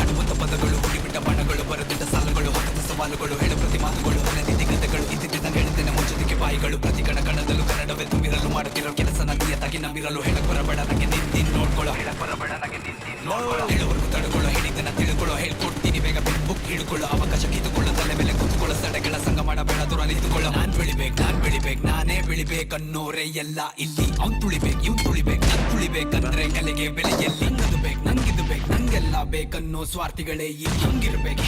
ಹಡುವಂತ ಪದಗಳು ಹುಡಿಬಿಟ್ಟ ಬಣಗಳು ಬರೆದಿಟ್ಟ ಸಾಲುಗಳು ಹೊರದ ಸವಾಲುಗಳು ಹೇಳ ಪ್ರತಿ ಮಾತುಗಳು ಅನನಿತಿ ಕಥೆಗಳು ಇದ್ದಿದ್ದ ಹೇಳುತ್ತೇನೆ ಮುಂಚದಿಕ್ಕೆ ಬಾಯಿಗಳು ಪ್ರತಿ ಕಣ ಕಣದಲ್ಲೂ ಕನ್ನಡವೇ ತುಂಬಿರಲು ಮಾಡುತ್ತಿರೋ ಕೆಲಸ ನದಿಯತ್ತಾಗಿ ನಂಬಿರಲು ಹೇಳಕ್ ಬರಬೇಡ ನನಗೆ ನಿಂತಿನ್ ನೋಡ್ಕೊಳ್ಳೋ ಹೇಳುವರೆಗೂ ತಡ್ಕೊಳ್ಳೋ ಹೇಳಿದ್ದನ್ನ ತಿಳ್ಕೊಳ್ಳೋ ಹೇಳ್ಕೊಡ್ತೀನಿ ಬೇಗ ಬಿಗ್ ಬುಕ್ ಹಿಡ್ಕೊಳ್ಳೋ ಅವಕಾಶ ಕಿತ್ತುಕೊಳ್ಳೋ ತಲೆ ಮೇಲೆ ಕೂತ್ಕೊಳ್ಳೋ ಸಡೆಗಳ ಸಂಗ ಮಾಡಬೇಡ ದೂರ ನಿಂತುಕೊಳ್ಳೋ ನಾನ್ ಬೆಳಿಬೇಕು ನಾನೇ ಬೆಳಿಬೇಕನ್ನೋರೇ ಎಲ್ಲ ಇಲ್ಲಿ ಅವ್ನ್ ತುಳಿಬೇಕು ಇವ್ನ್ ತುಳಿಬೇಕು ನನ್ ತುಳಿಬೇಕಂದ್ರೆ ಕಲೆಗೆ ಬೆಲೆಯಲ್ಲಿ ನಂಗಿದು ಬೇಕು ನಂಗೆಲ್ಲ ಬೇಕನ್ನೋ ಸ್ವಾರ್ಥಿಗಳೇ ಇಲ್ಲಿ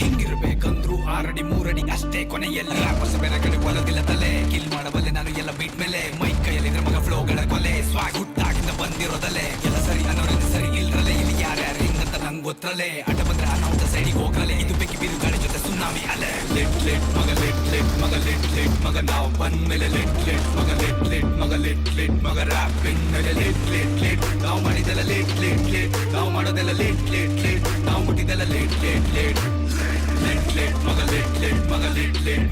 ಹಿಂಗಿರ್ಬೇಕಂದ್ರು 6 ಅಡಿ 3 ಅಡಿ ಅಷ್ಟೇ ಕೊನೆಯಲ್ಲಿ ವಾಪಸ್ ಬೇರೆ ಕಡೆ ಒಲದಿಲ್ಲ ತಲೆ ಕಿಲ್ ಮಾಡಬಲ್ಲೆ ನಾನು ಎಲ್ಲ ಬೀಟ್ ಮೇಲೆ ಮೈ ಕೈಯಲ್ಲಿದ್ರೆ ಮಗ ಫ್ಲೋಗಳ ಕೊಲೆ ಸ್ವಾಗ್ ಹುಟ್ಟಾಗಿಂದ ಬಂದಿರೋದಲ್ಲೇ ಎಲ್ಲ ಸರಿ ಅನ್ನೋರಿಂದ ಸರಿ ಇಲ್ರಲೆ ಇಲ್ಲಿ ಯಾರ್ಯಾರು ಹಿಂಗಂತ ನಂಗೆ ಗೊತ್ತರಲೆ ಅಡ್ಡ ಬಂದ್ರೆ ಅನಾಹುತ ಸೈಡಿಗೆ ಹೋಗ್ರಲೆ ಇದು ಬೇಕಿ ಬೀರು ಗಾಳಿ ಜೊತೆ ಸುನಾಮಿ ಅಲೆ ಲೆಟ್ ಮಗ ನಾವು ಬಂದ್ಮೇಲೆ ಲೆಟ್ ಮಗ ರ್ಯಾಪಿಂಗ್ ಮೇಲೆ ಲೆಟ್ ನಾವು ಮಾಡಿದೆಲ್ಲ ಲೇಟ್ ನಾವು ಮಾಡೋದೆಲ್ಲ ಲೇಟ್ ನಾವು ಮುಟ್ಟಿದೆಲ್ಲ ಲೇಟ್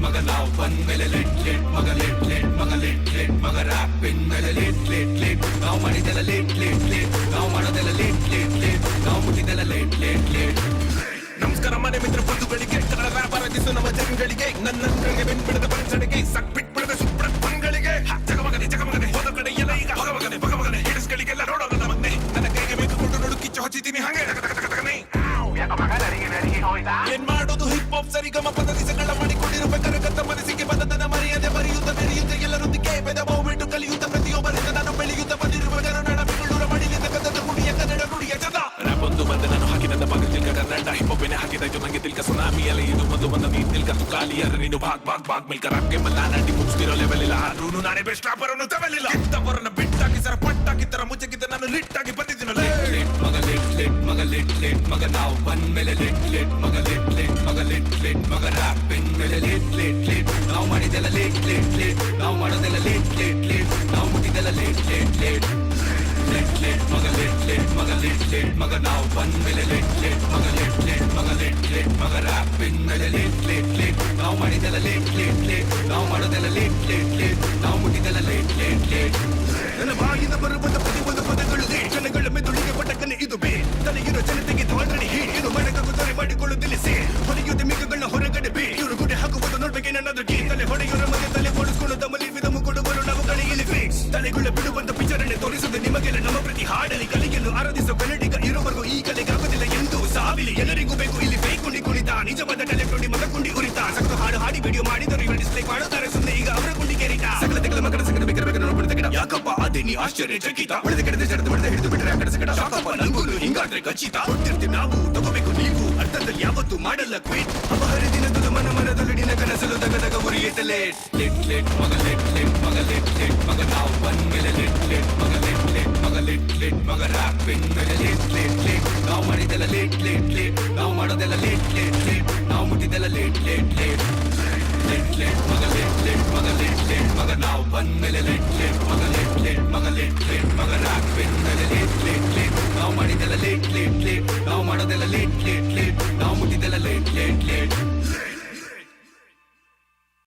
ಮಗ ನಾವು ಬಂದ್ಮೇಲೆ ಲೆಟ್ ಮಗ ರ್ಯಾಪಿಂಗ್ ಮೇಲೆ ಲೇಟ್ ನಾವು ಮಾಡಿದೆಲ್ಲ ಲೇಟ್ ನಾವು ಮಾಡೋದೆಲ್ಲ ಲೇಟ್ ನಾವು ಮುಟ್ಟಿದೆಲ್ಲ ಲೇಟ್ ನಮಸ್ಕಾರ ಮನೆ ಮಿತ್ರ ಬಂಧುಗಳಿಗೆ ಕನ್ನಡ ವ್ಯಾಪಾರ ದಿಸು ನಮ್ಮ ಜನಗಳಿಗೆ ನನ್ನ ಬೆನ್ಬಿಡದ ಪರಿಸರಿಗೆ ಸಕ್ ಬಿಟ್ಬಿಡದ ಸುಪ್ರ ಪಂಗಳಿಗೆ ಜಗಮಗನೆ ಹೋದ ಕಡೆ ಎಲ್ಲ ಈಗ ಭಗಮಗನೆ ಹಿಡಿಸ್ಗಳಿಗೆಲ್ಲ ನೋಡೋ ನನ್ನ ಮಗನೆ ನನ್ನ ಕೈಗೆ ಬೇಕು ಕೊಂಡು ನೋಡು ಕಿಚ್ಚು ಹಚ್ಚಿದ್ದೀನಿ ಹಂಗೆ ಏನ್ ಮಾಡೋದು ಹಿಪ್ ಹಾಪ್ ಸರಿಗಮ ಪದ್ಧತಿಗಳ ಮಾಡಿಕೊಂಡಿರಬೇಕಾದ್ರೆ ಕತ್ತ ಮನಸ್ಸಿಗೆ ಬಂದದನ್ನ ಮರೆಯದೆ ಮೆರೆಯುತ್ತ ಎಲ್ಲರೊಂದಿಗೆ ಬೆದಬೋ ಬಿಟ್ಟು ಕಲಿಯುತ್ತ ಪ್ರತಿಯೊಬ್ಬರಿಂದ ನಾನು ಬೆಳೆಯುತ್ತ ಬಂದಿರುವ ಜನರ ಬೆಂಗಳೂರ ಮಡಿಲಿದ್ದ ಕನ್ನಡ ಗುಡಿಯ ಕನ್ನಡ ನುಡಿಯ ಜನ ಒಂದು ಬಂದ ನಾನು ಹಾಕಿದ ಬಗ್ಗೆ ತಿಳ್ಕ ಕನ್ನಡ ಹಿಪ್ಪೊಬ್ಬೆನೆ ಹಾಕಿದ ಇದು ನಂಗೆ ತಿಳ್ಕ ಸುನಾಮಿ ಅಲೆ ಇದು ಒಂದು ನೀನ್ ತಿಳ್ಕ ತುಕಾಲಿ ಅರೆ ನೀನು ಭಾಗ್ ಮಿಲ್ಕ ರಾಪ್ಗೆ ಮಲ್ಲ ನಾಟಿ ಮುಗಿಸ್ತಿರೋ ಲೆವೆಲ್ ಇಲ್ಲ ಆದ್ರೂ ನಾನೇ ಬೆಸ್ಟ್ ರಾಪರನ್ನು ತವೆಲಿಲ್ಲ ಕಿತ್ತವರನ್ನ ಬಿಟ್ಟಾಕಿ ಸರ ಪಟ್ಟಾಕಿತ್ತರ ಮುಚ್ಚಕ್ಕಿತ್ತ ನಾನು ಲಿಟ್ಟಾಗಿ ಬಂದಿದ್ದೀನಲ್ಲ ಮಗ ನಾವು ಬಂದ್ಮೇಲೆ ಲೇಟ್ ಮಗ ರ್ಯಾಪಿಂಗ್ ಮೇಲೆ ಲೇಟ್ ನಾವು ಮಾಡಿದೆಲ್ಲ ಲೇಟ್ ನಾವು ಮಾಡೋದೆಲ್ಲ ಲೇಟ್ ನಾವು ಮುಟ್ಟಿದೆಲ್ಲ ಲೇಟ್ ಮಗ ನಾವು ಬಂದ್ಮೇಲೆ ಲೇಟ್ ಮಗ ರ್ಯಾಪಿಂಗ್ ಮೇಲೆ ಲೇಟ್ ನಾವು ಮಾಡಿದೆಲ್ಲ ಲೇಟ್ ನಾವು ಮಾಡೋದೆಲ್ಲ ಲೇಟ್ ನಾವು ಮುಟ್ಟಿದೆಲ್ಲ ಲೇಟ್ ನನ್ನ ಬಾಯಿಂದ ಬರುವಂತ ಪ್ರತಿಯೊಂದು ಪದಗಳು ಜನಗಳ ಮೆದುಳಿಗೆ ಪಟಕನೆ ಇದು ಬೇ ತಲೆಗಿರೋ ಜನತೆಗೆ ಆಲ್ರೆಡಿ ಇದು ಮಡಕಾಗುತ್ತಾರೆ ಮಾಡಿಕೊಳ್ಳುತ್ತಿಲ್ಲ ಸೇ ಹೊಡೆಯುತ್ತೆ ಮಿಗಗಳನ್ನ ಹೊರಗಡೆ ಬೇ ಇವರು ಗುಡೆ ಹಾಕುವುದು ನೋಡ್ಬೇಕೆ ನನ್ನದು ತಲೆ ಹೊಡೆಯೋರ ಮಗ ತಲೆ ಓಡಿಸ್ಕೊಂಡು ತಮ್ಮಲ್ಲಿ ವಿಧಮು ಕೊಡುವರು ನಾವು ಗಳಿಗೆ ಫಿಕ್ಸ್ ತಲೆಗಳ ಬಿಡುವಂತ ವಿಚಾರಣೆ ತೋರಿಸುತ್ತೆ ನಿಮಗೆಲ್ಲ ನಮ್ಮ ಪ್ರತಿ ಹಾಡಲಿ ಕಲೆಯನ್ನು ಆರಾಧಿಸೋ ಕನ್ನಡಿಗ ಇರುವವರೆಗೂ ಈ ಕಲೆಗಾಗುತ್ತಿಲ್ಲ ಎಂದು ಸಾವಿಲಿ ಎಲ್ಲರಿಗೂ ಬೇಕು ಇಲ್ಲಿ ಫೇಕ್ ಕುಣಿತ ನಿಜವಾದ ತಲೆ ಕೊಂಡಿ ಮಗ ಕುಂಡಿ ಉರಿತ ಸಕ್ತು ಹಾಡು ಹಾಡಿ ವಿಡಿಯೋ ಮಾಡಿದರು ಇವರು ಡಿಸ್ಪ್ಲೇ ಮಾಡುತ್ತಾರೆ ಸುಮ್ಮನೆ ಈಗ ಅವರ ಕುಂಡಿ ಕೇರಿತ ಸಕಲತೆಗಳ ಮಗನ ಸಂಗಡ ಬೇಕಬೇಕು ನೋಡ್ಬಿಡ್ತ ಗಿಡ ಯಾಕಪ್ಪ ಅದೇ ನೀ ಆಶ್ಚರ್ಯ ಚಕಿತ ಉಳಿದ ಕಡೆ ಜಡದ ಹೊಡೆದ ಹಿಡಿದು ಬಿಟ್ಟರೆ ಆ ಕಡೆ ಸಕಡ ಶಾಕಪ್ಪ ನಂಗೂನು ಹಿಂಗಾದ್ರೆ ಖಚಿತ ಕೊಟ್ಟಿರ್ತೀವಿ ನಾವು ತಗೋಬೇಕು ನೀವು ಅರ್ಥದಲ್ಲಿ ಯಾವತ್ತು ಮಾಡಲ್ಲ ಕ್ವಿಟ್ ಅಪಹರಿದಿನದು ಮನದಲ್ಲಿನ ಕನಸಲು ದಗದಗ ಉರಿಯುತ್ತೆ ಲೇಟ್ ಮಗ ನಾವು ಬಂದ್ಮೇಲೆ ಲೇಟ್ ಮಗ ರ್ಯಾಪಿಂಗ್ ಮೇಲೆ ಲೇಟ್ ನಾವು ಮಾಡಿದೆಲ್ಲ ಲೇಟ್ ನಾವು ಮಾಡೋದೆಲ್ಲ ಲೇಟ್ ನಾವು ಮುಟ್ಟಿದೆಲ್ಲ ಲೇಟ್ ಮಗ ನಾವು ಬಂದ್ಮೇಲೆ ಲೇಟ್ ಮಗ ರ್ಯಾಪಿಂಗ್ ಮೇಲೆ ಲೇಟ್ ನಾವು ಮಾಡಿದೆಲ್ಲ ಲೇಟ್ ನಾವು ಮಾಡೋದೆಲ್ಲ ಲೇಟ್ ನಾವು ಮುಟ್ಟಿದೆಲ್ಲ ಲೇಟ್